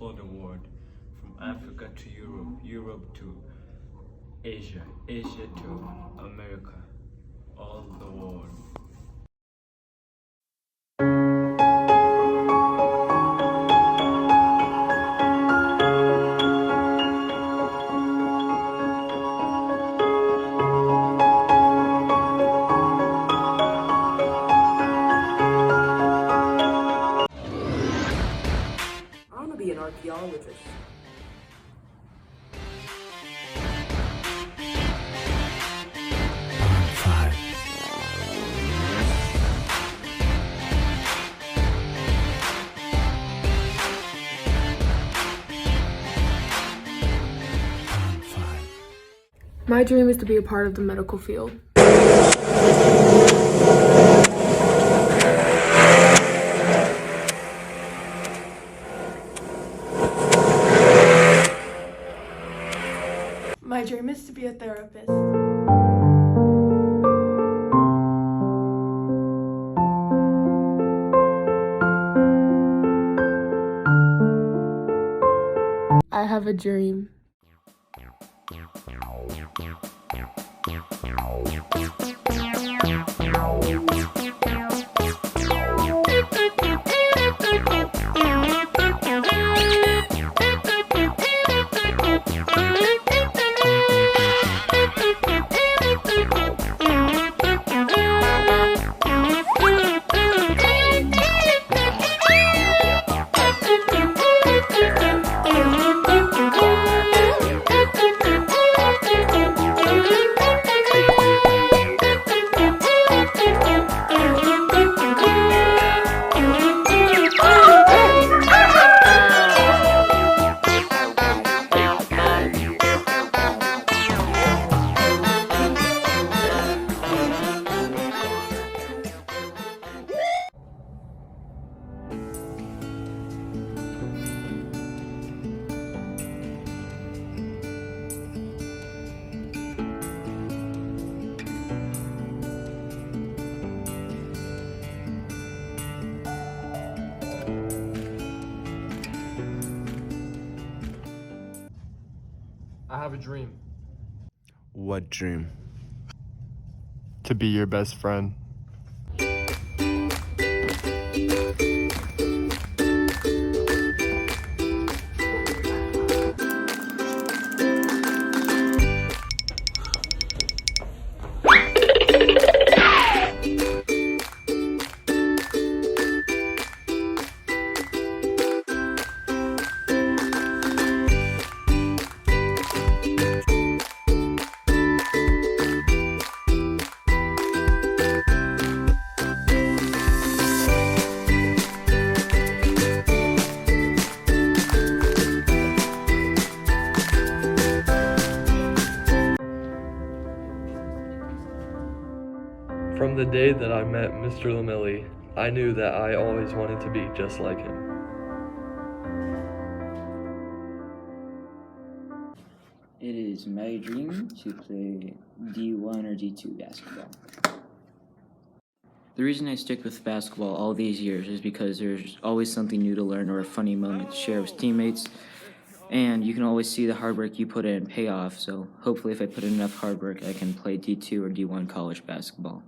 explore the world, from Africa to Europe, Europe to Asia, Asia to America, all the world. I want to be an archaeologist. My dream is to be a part of the medical field. My dream is to be a therapist. I have a dream. I have a dream. What dream? To be your best friend. From the day that I met Mr. Lamilli, I knew that I always wanted to be just like him. It is my dream to play D1 or D2 basketball. The reason I stick with basketball all these years is because there's always something new to learn or a funny moment to share with teammates, and you can always see the hard work you put in pay off, so hopefully if I put in enough hard work, I can play D2 or D1 college basketball.